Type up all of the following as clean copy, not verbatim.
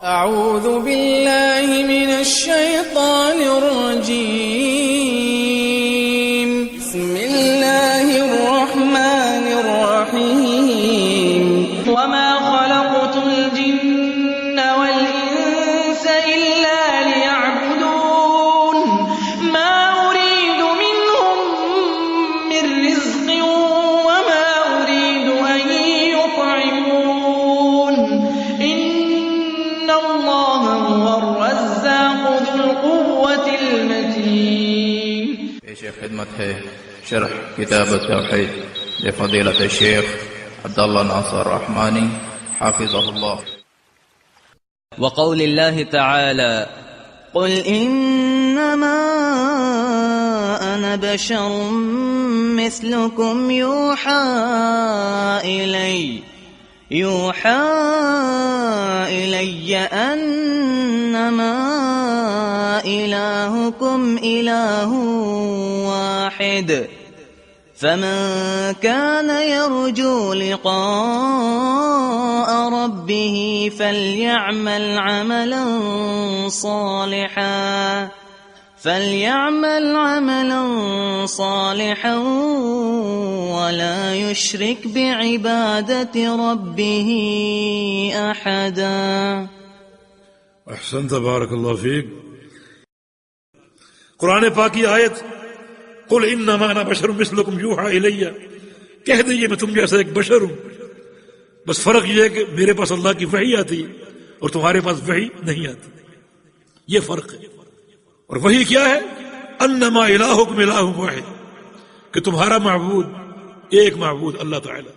أعوذ بالله من الشيطان الرجيم. بسم الله الرحمن الرحيم. وما خلقت الجن والإنس إلا ليعبدون ما أريد منهم من رزق وما أريد أن يطعمون إن الله هو الرزاق ذو القوة المتين. پیش خدمت ہے شرح کتاب التوحید لفضیلۃ الشیخ عبداللہ ناصر رحمانی حافظہ اللہ. وقول الله تعالى قل إنما أنا بشر مثلكم يوحى إلي أنما إلهكم إله واحد فمن كان يرجو لقاء ربه فليعمل عملا صالحا ولا يشرك بعبادة ربه أحدا. احسنت بارک اللہ فیک. قرآن پاک کی آیت قل انما انا بشر مثلکم یوحی الی، کہہ دیجیے میں تم جیسا ایک بشر ہوں، بس فرق یہ ہے کہ میرے پاس اللہ کی وحی آتی ہے اور تمہارے پاس وحی نہیں آتی، یہ فرق ہے. اور وحی کیا ہے؟ انما الہکم الہ واحد، کہ تمہارا معبود ایک معبود اللہ تعالی،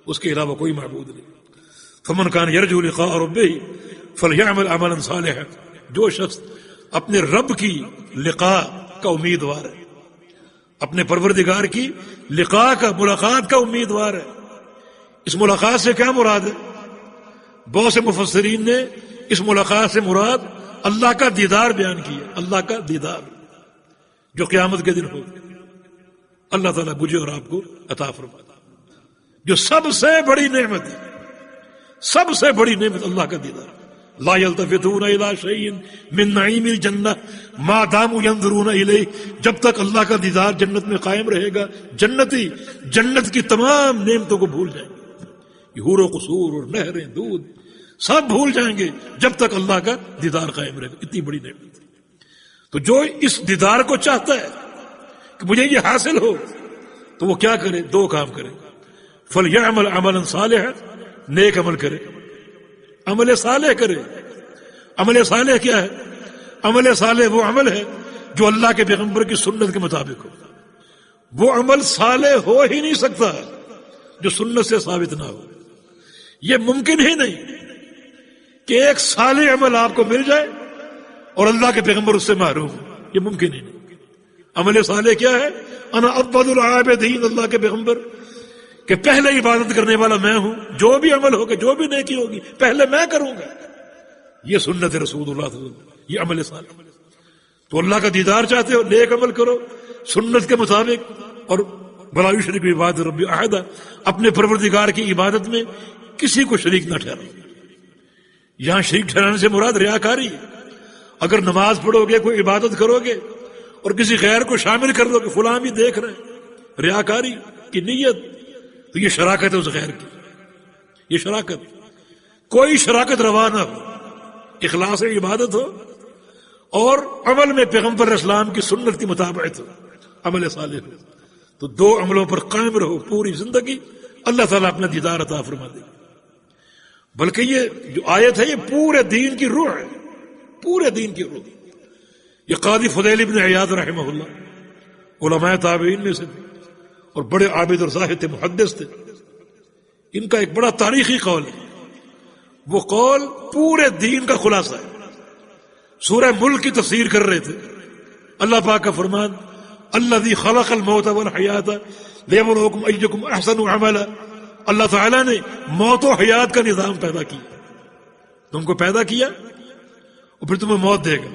اس کے علاوہ کوئی معبود نہیں. فمن کان یرجو لقاء ربہ فلیعمل عملا صالحا، جو شخص اپنے رب کی لقاء کا امیدوار ہے، اپنے پروردگار کی لقاء کا، ملاقات کا امیدوار ہے. اس ملاقات سے کیا مراد ہے؟ بہت سے مفسرین نے اس ملاقات سے مراد اللہ کا دیدار بیان کیا. اللہ کا دیدار جو قیامت کے دن ہوگا، اللہ تعالیٰ مجھے اور آپ کو عطا فرماتا، جو سب سے بڑی نعمت ہے، سب سے بڑی نعمت اللہ کا دیدار. لا یلتفتون الی شیء من نعیم الجنہ ما داموا ینظرون الیہ، جب تک اللہ کا دیدار جنت میں قائم رہے گا جنتی جنت کی تمام نعمتوں کو بھول جائیں گے، حور و قصور اور نہریں، دودھ، سب بھول جائیں گے جب تک اللہ کا دیدار قائم رہے گا. اتنی بڑی نعمت. تو جو اس دیدار کو چاہتا ہے کہ مجھے یہ حاصل ہو، تو وہ کیا کرے؟ دو کام کرے. فلیعمل عملا صالحا، نیک عمل کرے، عمل صالح کرے. عمل صالح کیا ہے؟ عمل صالح وہ عمل ہے جو اللہ کے پیغمبر کی سنت کے مطابق ہو. وہ عمل صالح ہو ہی نہیں سکتا جو سنت سے ثابت نہ ہو. یہ ممکن ہی نہیں کہ ایک صالح عمل آپ کو مل جائے اور اللہ کے پیغمبر اس سے محروم ہو، یہ ممکن ہی نہیں. عمل صالح کیا ہے؟ انا افضل العابدین، اللہ کے پیغمبر کہ پہلے عبادت کرنے والا میں ہوں، جو بھی عمل ہوگا، جو بھی نیکی ہوگی پہلے میں کروں گا. یہ سنت رسول اللہ صلی اللہ علیہ وسلم، یہ عمل صالح. تو اللہ کا دیدار چاہتے ہو، نیک عمل کرو سنت کے مطابق، اور ولا یشرک بعبادۃ ربہ احد، اپنے پروردگار کی عبادت میں کسی کو شریک نہ ٹھہراؤ. یہاں شریک ٹھہرانے سے مراد ریاکاری. اگر نماز پڑھو گے، کوئی عبادت کرو گے اور کسی غیر کو شامل کر دو کہ فلاں بھی دیکھ رہے ہیں، ریاکاری کی نیت، تو یہ شراکت ہے اس غیر کی. یہ شراکت، کوئی شراکت روا نہ ہو، اخلاص عبادت ہو اور عمل میں پیغمبر اسلام کی سنت کی مطابقت ہو، عمل صالح ہو. تو دو عملوں پر قائم رہو پوری زندگی، اللہ تعالیٰ اپنا دیدار عطا فرما دے. بلکہ یہ جو آیت ہے یہ پورے دین کی روح ہے، پورے دین کی روح. یہ قاضی فضیل ابن عیاض رحمہ اللہ علماء تابعین میں سے تھے اور بڑے عابد اور زاہد تھے، محدث تھے. ان کا ایک بڑا تاریخی قول ہے، وہ قول پورے دین کا خلاصہ ہے. سورہ ملک کی تفسیر کر رہے تھے. اللہ پاک کا فرمان الذی خلق الموت والحیات لیبلوکم ایکم احسن عملا، اللہ تعالیٰ نے موت و حیات کا نظام پیدا کیا. تم کو پیدا کیا اور پھر تمہیں موت دے گا.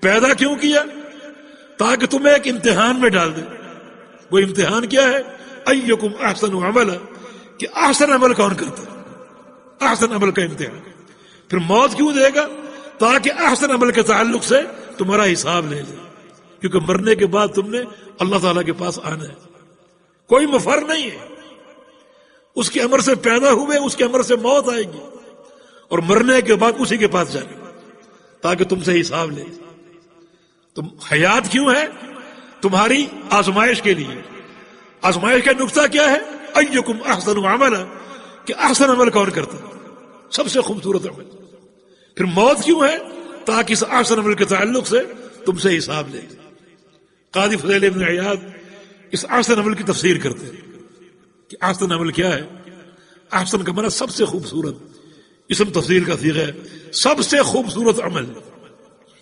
پیدا کیوں کیا؟ تاکہ تمہیں ایک امتحان میں ڈال دے. وہ امتحان کیا ہے؟ ایکم احسن عملا، کہ احسن عمل کون کرتا ہے، احسن عمل کا امتحان. پھر موت کیوں دے گا؟ تاکہ احسن عمل کے تعلق سے تمہارا حساب لے لے، کیونکہ مرنے کے بعد تم نے اللہ تعالیٰ کے پاس آنا ہے، کوئی مفر نہیں ہے، اس کے امر سے پیدا ہوئے، اس کے امر سے موت آئے گی، اور مرنے کے بعد اسی کے پاس جائے گا تاکہ تم سے حساب لے۔ تم حیات کیوں ہے؟ تمہاری آزمائش کے لیے۔ آزمائش کا نقطہ کیا ہے؟ ایکم احسن عملا، کہ احسن عمل کون کرتا ہے، سب سے خوبصورت عمل۔ پھر موت کیوں ہے؟ تاکہ اس احسن عمل کے تعلق سے تم سے حساب لے۔ قاضی فضیل ابن عیاض اس احسن عمل کی تفسیر کرتے ہیں کہ احسن عمل کیا ہے۔ احسن کا معنی سب سے خوبصورت، اسم تفضیل کا صیغہ ہے، سب سے خوبصورت عمل۔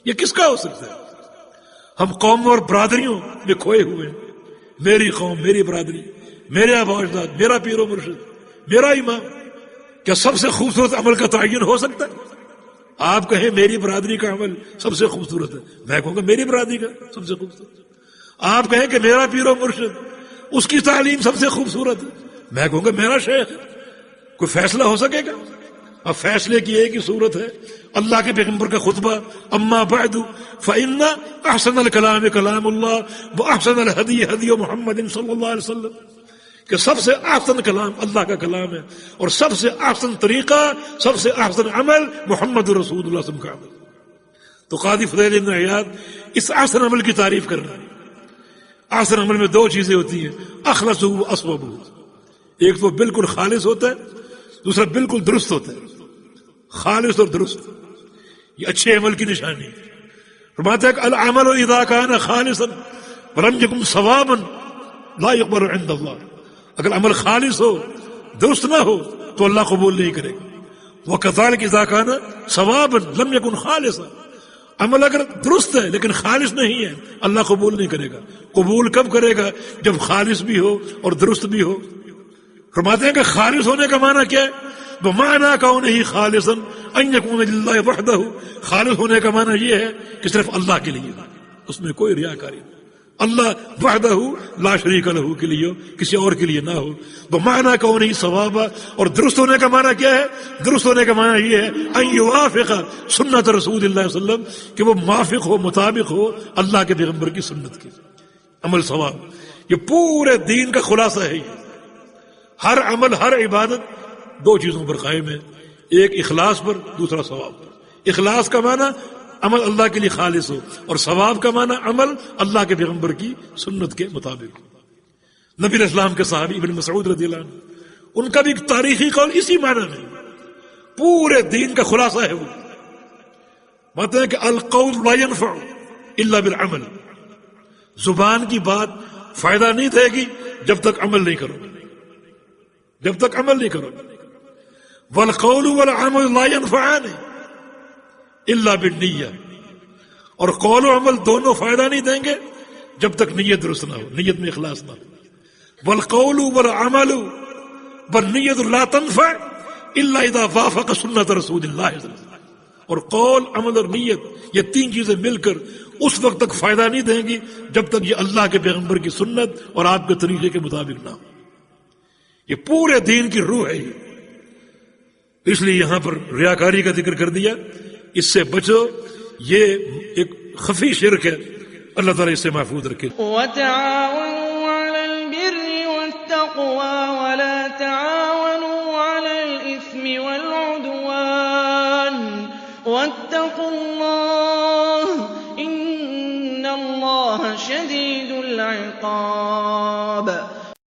یہ کس کا ہو سکتا ہے؟ ہم قوم اور برادریوں میں کھوئے ہوئے ہیں، میری قوم، میری برادری، میرے آباء و اجداد، میرا پیر و مرشد، میرا امام۔ کیا سب سے خوبصورت عمل کا تعین ہو سکتا ہے؟ آپ کہیں میری برادری کا عمل سب سے خوبصورت ہے، میں کہوں گا میری برادری کا سب سے خوبصورت۔ آپ کہیں کہ میرا پیر و مرشد، اس کی تعلیم سب سے خوبصورت ہے، میں کہوں گا میرا شیخ۔ کوئی فیصلہ ہو سکے گا؟ اب فیصلے کی ایک ہی صورت ہے، اللہ کے پیغمبر کا خطبہ، اما بعد فإن احسن الکلام کلام اللہ واحسن الہدی ہدی محمد صلی اللہ علیہ وسلم، کہ سب سے احسن کلام اللہ کا کلام ہے، اور سب سے احسن طریقہ، سب سے احسن عمل محمد رسول اللہ صلی اللہ علیہ وسلم کا عمل۔ تو قاضی فضیل بن عیاض اس احسن عمل کی تعریف کر رہا ہے۔ احسن عمل میں دو چیزیں ہوتی ہیں، اخلص و اصوب، ایک تو بالکل خالص ہوتا ہے، دوسرا بالکل درست ہوتا ہے۔ خالص اور درست یہ اچھے عمل کی نشانی ہے۔ فرماتا ہے کہ العمل اذا كان خالصا ولم يكن صوابا لا يقبل عند اللہ، اگر عمل خالص ہو، درست نہ ہو تو اللہ قبول نہیں کرے گا۔ وكذلك اذا كان صوابا لم يكن خالصا، عمل اگر درست ہے لیکن خالص نہیں ہے اللہ قبول نہیں کرے گا۔ قبول کب کرے گا؟ جب خالص بھی ہو اور درست بھی ہو۔ فرماتے ہیں کہ خالص ہونے کا معنی کیا ہے؟ بمعنی کونہ خالصا ان یکون للہ وحدہ، خالص ہونے کا معنی یہ ہے کہ صرف اللہ کے لیے، اس میں کوئی ریاکاری نہیں، اللہ وحدہ لا شریک لہ کے لیے، کسی اور کے لیے نہ ہو۔ بمعنی کونہ صوابا، اور درست ہونے کا معنی کیا ہے؟ درست ہونے کا معنی یہ ہے ان یوافق سنت رسول اللہ صلی اللہ علیہ وسلم، کہ وہ موافق ہو، مطابق ہو اللہ کے پیغمبر کی سنت کے۔ عمل ثواب، یہ پورے دین کا خلاصہ ہے۔ ہر عمل، ہر عبادت دو چیزوں پر قائم ہے، ایک اخلاص پر، دوسرا ثواب پر۔ اخلاص کا معنی عمل اللہ کے لیے خالص ہو، اور ثواب کا معنی عمل اللہ کے پیغمبر کی سنت کے مطابق ہو۔ نبی اسلام کے صحابی ابن مسعود رضی اللہ عنہ، ان کا بھی ایک تاریخی قول اسی معنی میں، پورے دین کا خلاصہ ہے۔ وہ مانتے ہیں کہ القول لا ينفع الا بالعمل، زبان کی بات فائدہ نہیں دے گی جب تک عمل نہیں کرو، جب تک عمل نہیں کرو۔ والقول والعمل لا ينفعان الا بالنیہ، اور قول و عمل دونوں فائدہ نہیں دیں گے جب تک نیت درست نہ ہو، نیت میں اخلاص نہ ہو۔ والقول والعمل والنیت لا تنفع الا اذا وافق سنت رسول اللہ صلی اللہ علیہ وسلم، اور قول، عمل اور نیت، یہ تین چیزیں مل کر اس وقت تک فائدہ نہیں دیں گی جب تک یہ اللہ کے پیغمبر کی سنت اور آپ کے طریقے کے مطابق نہ ہو۔ یہ پورے دین کی روح ہے۔ اس لیے یہاں پر ریاکاری کا ذکر کر دیا، اس سے بچو، یہ ایک خفی شرک ہے، اللہ تعالیٰ اس سے محفوظ رکھے۔ وتعاونوا على البر والتقوى ولا تعاونوا على الإثم والعدوان واتقوا الله إن الله شديد العقاب۔